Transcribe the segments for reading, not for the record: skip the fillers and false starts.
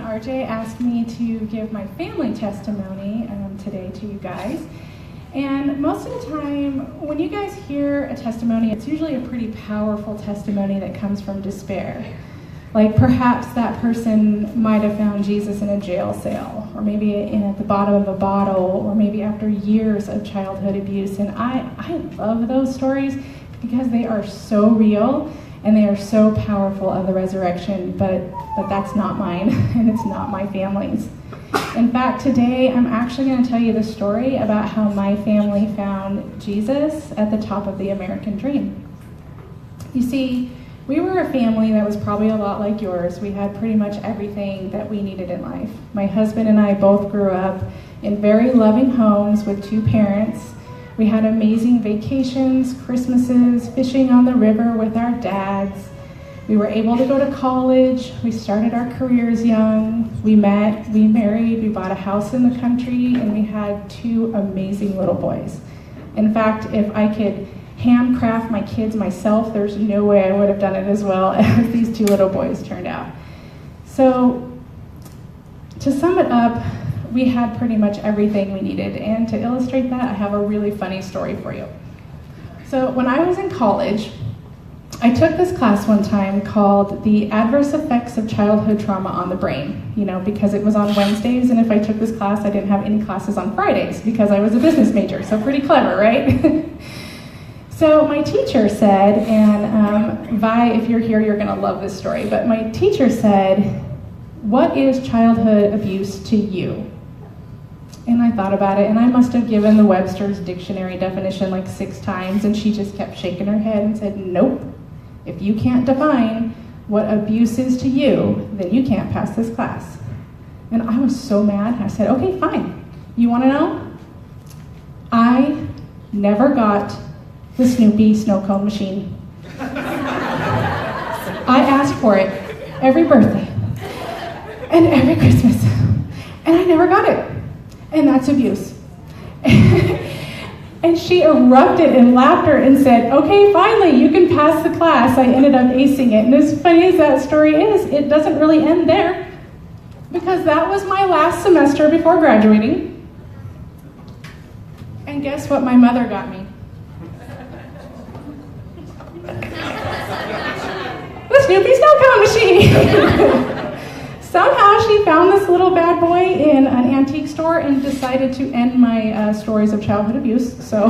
RJ asked me to give my family testimony today to you guys. And most of the time, when you guys hear a testimony, it's usually a pretty powerful testimony that comes from despair. Like perhaps that person might have found Jesus in a jail cell, or maybe at the bottom of a bottle, or maybe after years of childhood abuse. And I love those stories because they are so real and they are so powerful of the resurrection, but that's not mine, and it's not my family's. In fact, today I'm actually going to tell you the story about how my family found Jesus at the top of the American dream. You see, we were a family that was probably a lot like yours. We had pretty much everything that we needed in life. My husband and I both grew up in very loving homes with two parents. We had amazing vacations, Christmases, fishing on the river with our dads. We were able to go to college. We started our careers young. We met, we married, we bought a house in the country, and we had two amazing little boys. In fact, if I could handcraft my kids myself, there's no way I would have done it as well as these two little boys turned out. So, to sum it up, we had pretty much everything we needed. And to illustrate that, I have a really funny story for you. So, when I was in college, I took this class one time called The Adverse Effects of Childhood Trauma on the Brain, because it was on Wednesdays, and if I took this class, I didn't have any classes on Fridays because I was a business major, so pretty clever, right? So my teacher said, and Vi, if you're here, you're gonna love this story, but my teacher said, "What is childhood abuse to you?" And I thought about it, and I must have given the Webster's dictionary definition like 6 times, and she just kept shaking her head and said, "Nope. If you can't define what abuse is to you, then you can't pass this class." And I was so mad. I said, "Okay, fine. You want to know?" I never got the Snoopy snow cone machine. I asked for it every birthday and every Christmas, and I never got it. And that's abuse. And she erupted in laughter and said, "Okay, finally, you can pass the class." I ended up acing it. And as funny as that story is, it doesn't really end there, because that was my last semester before graduating. And guess what my mother got me? The Snoopy snow cone machine. Somehow she found this little bad boy in an antique store and decided to end my stories of childhood abuse. So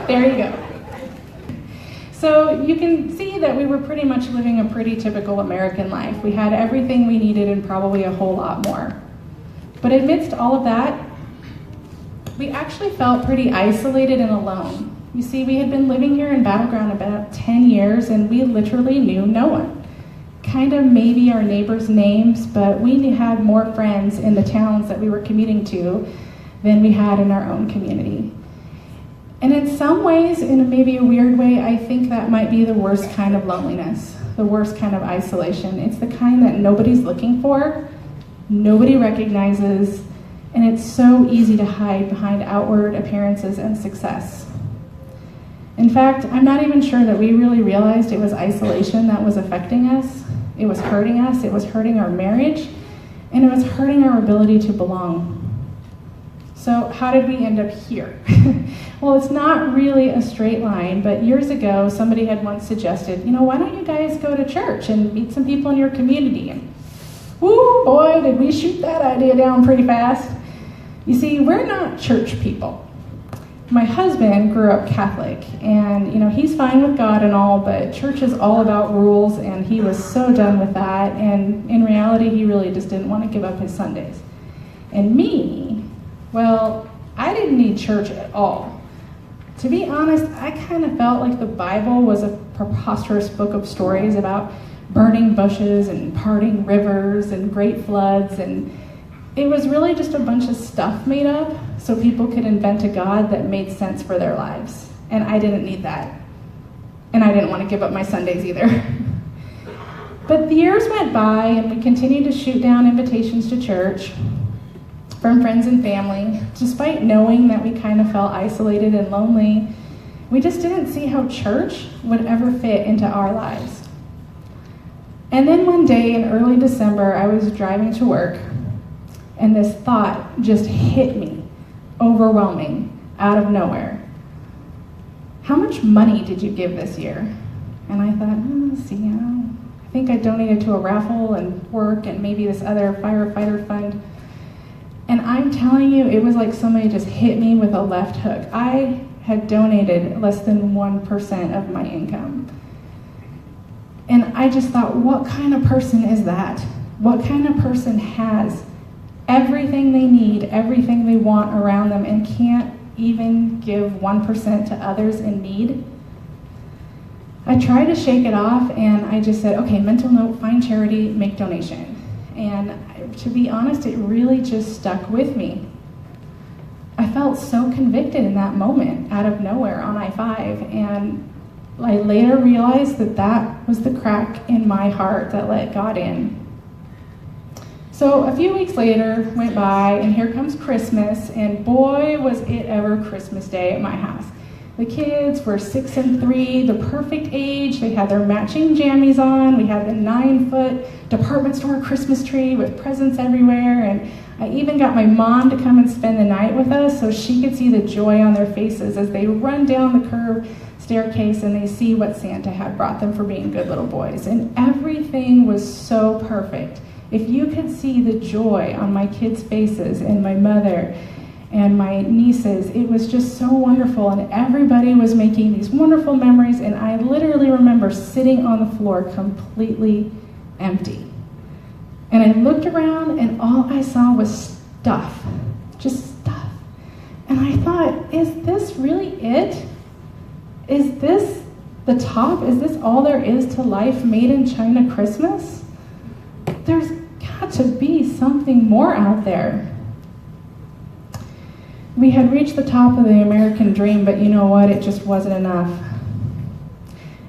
there you go. So you can see that we were pretty much living a pretty typical American life. We had everything we needed and probably a whole lot more. But amidst all of that, we actually felt pretty isolated and alone. You see, we had been living here in Battleground about 10 years, and we literally knew no one. Kind of maybe our neighbors' names, but we had more friends in the towns that we were commuting to than we had in our own community. And in some ways, in maybe a weird way, I think that might be the worst kind of loneliness, the worst kind of isolation. It's the kind that nobody's looking for, nobody recognizes, and it's so easy to hide behind outward appearances and success. In fact, I'm not even sure that we really realized it was isolation that was affecting us. It was hurting us, it was hurting our marriage, and it was hurting our ability to belong. So how did we end up here? Well, it's not really a straight line, but years ago, somebody had once suggested, why don't you guys go to church and meet some people in your community? And whoo, boy, did we shoot that idea down pretty fast. You see, we're not church people. My husband grew up Catholic, and he's fine with God and all, but church is all about rules, and he was so done with that, and in reality, he really just didn't want to give up his Sundays. And me, well, I didn't need church at all. To be honest, I kind of felt like the Bible was a preposterous book of stories about burning bushes and parting rivers and great floods, and it was really just a bunch of stuff made up so people could invent a God that made sense for their lives. And I didn't need that. And I didn't want to give up my Sundays either. But the years went by, and we continued to shoot down invitations to church from friends and family. Despite knowing that we kind of felt isolated and lonely, we just didn't see how church would ever fit into our lives. And then one day in early December, I was driving to work, and this thought just hit me, overwhelming, out of nowhere. How much money did you give this year? And I thought, I think I donated to a raffle and work and maybe this other firefighter fund. And I'm telling you, it was like somebody just hit me with a left hook. I had donated less than 1% of my income. And I just thought, what kind of person is that? What kind of person has everything they need, everything they want around them, and can't even give 1% to others in need? I tried to shake it off, and I just said, okay, mental note, find charity, make donation. And to be honest, it really just stuck with me. I felt so convicted in that moment, out of nowhere on I-5, and I later realized that that was the crack in my heart that let God in. So a few weeks later went by, and here comes Christmas, and boy, was it ever Christmas Day at my house. The kids were 6 and 3, the perfect age. They had their matching jammies on. We had the 9-foot department store Christmas tree with presents everywhere, and I even got my mom to come and spend the night with us so she could see the joy on their faces as they run down the curved staircase and they see what Santa had brought them for being good little boys. And everything was so perfect. If you could see the joy on my kids' faces and my mother and my nieces, it was just so wonderful, and everybody was making these wonderful memories, and I literally remember sitting on the floor completely empty. And I looked around, and all I saw was stuff, just stuff. And I thought, is this really it? Is this the top? Is this all there is to life, made in China Christmas? There's got to be something more out there. We had reached the top of the American dream, but you know what? It just wasn't enough.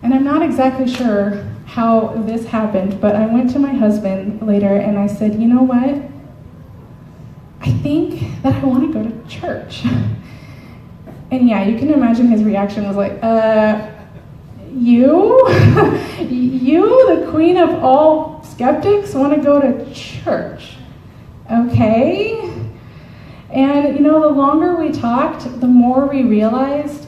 And I'm not exactly sure how this happened, but I went to my husband later and I said, you know what? I think that I want to go to church. And yeah, you can imagine his reaction was like, you? You, the queen of all skeptics, want to go to church? Okay. And you know, the longer we talked, the more we realized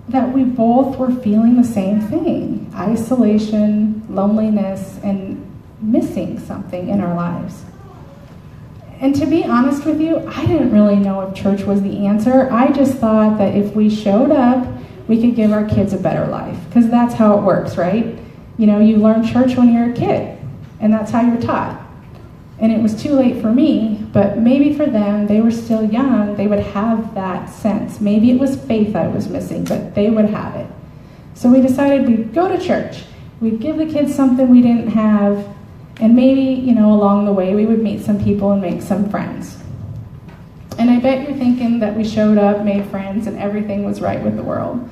that we both were feeling the same thing: isolation, loneliness, and missing something in our lives. And to be honest with you, I didn't really know if church was the answer. I just thought that if we showed up, we could give our kids a better life, because that's how it works, right? You know, you learn church when you're a kid, and that's how you're taught. And it was too late for me, but maybe for them, they were still young, they would have that sense. Maybe it was faith I was missing, but they would have it. So we decided we'd go to church. We'd give the kids something we didn't have, and maybe, you know, along the way, we would meet some people and make some friends. And I bet you're thinking that we showed up, made friends, and everything was right with the world.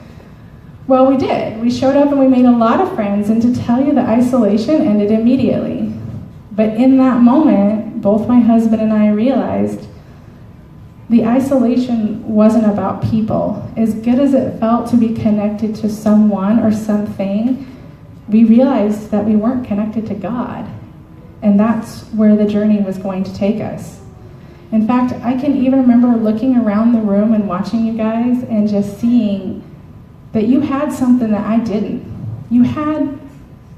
Well, we did. We showed up and we made a lot of friends, and to tell you, the isolation ended immediately. But in that moment, both my husband and I realized the isolation wasn't about people. As good as it felt to be connected to someone or something, we realized that we weren't connected to God. And that's where the journey was going to take us. In fact, I can even remember looking around the room and watching you guys and just seeing that you had something that I didn't. You had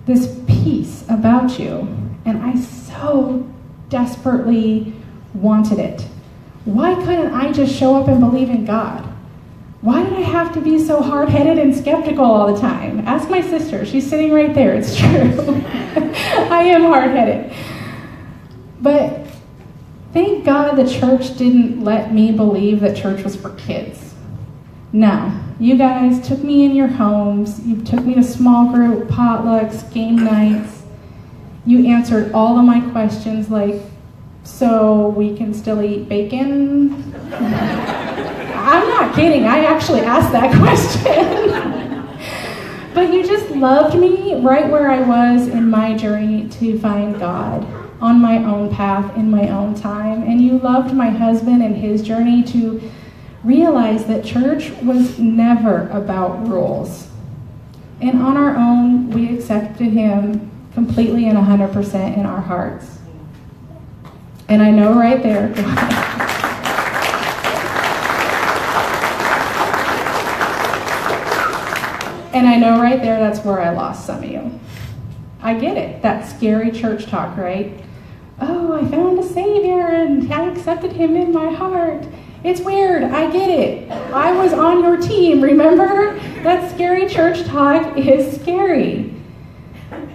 this peace about you, and I so desperately wanted it. Why couldn't I just show up and believe in God? Why did I have to be so hard-headed and skeptical all the time? Ask my sister. She's sitting right there. It's true. I am hard-headed. But thank God the church didn't let me believe that church was for kids. No. You guys took me in your homes. You took me to small group, potlucks, game nights. You answered all of my questions like, so we can still eat bacon? I'm not kidding. I actually asked that question. But you just loved me right where I was in my journey to find God, on my own path, in my own time. And you loved my husband and his journey to realize that church was never about rules. And on our own, we accepted him completely and 100% in our hearts. And I know right there, and I know right there that's where I lost some of you. I get it, that scary church talk, right? Oh, I found a Savior and I accepted him in my heart. It's weird, I get it. I was on your team, remember? That scary church talk is scary.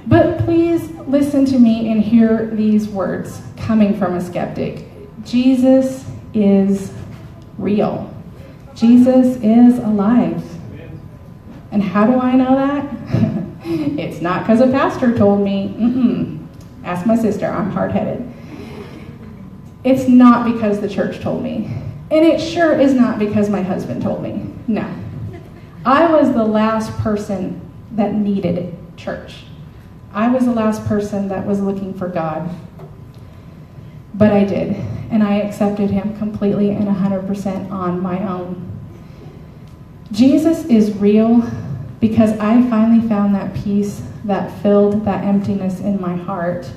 But please listen to me and hear these words coming from a skeptic. Jesus is real. Jesus is alive. And how do I know that? It's not because a pastor told me. Ask my sister, I'm hard-headed. It's not because the church told me. And it sure is not because my husband told me. No. I was the last person that needed church. I was the last person that was looking for God. But I did. And I accepted him completely and 100% on my own. Jesus is real because I finally found that peace that filled that emptiness in my heart.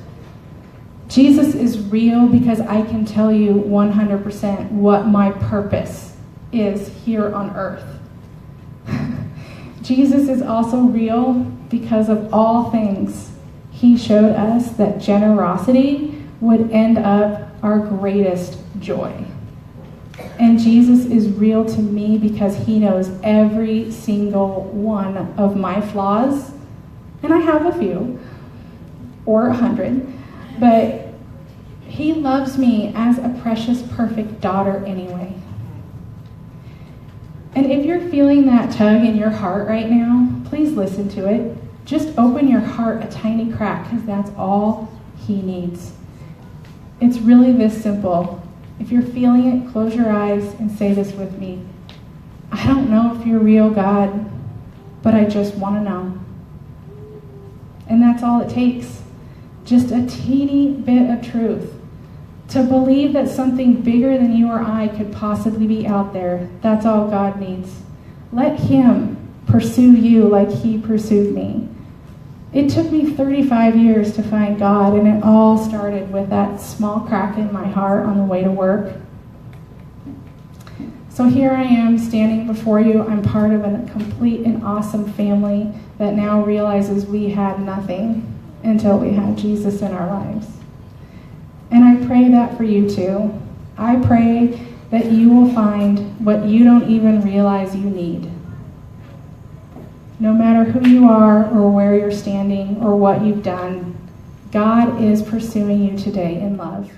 Jesus is real because I can tell you 100% what my purpose is here on earth. Jesus is also real because of all things. He showed us that generosity would end up our greatest joy. And Jesus is real to me because he knows every single one of my flaws. And I have a few, or 100, but he loves me as a precious, perfect daughter anyway. And if you're feeling that tug in your heart right now, please listen to it. Just open your heart a tiny crack, because that's all he needs. It's really this simple. If you're feeling it, close your eyes and say this with me. I don't know if you're real, God, but I just want to know. And that's all it takes. Just a teeny bit of truth. To believe that something bigger than you or I could possibly be out there. That's all God needs. Let him pursue you like he pursued me. It took me 35 years to find God, and it all started with that small crack in my heart on the way to work. So here I am standing before you. I'm part of a complete and awesome family that now realizes we had nothing until we had Jesus in our lives. And I pray that for you too. I pray that you will find what you don't even realize you need. No matter who you are or where you're standing or what you've done, God is pursuing you today in love.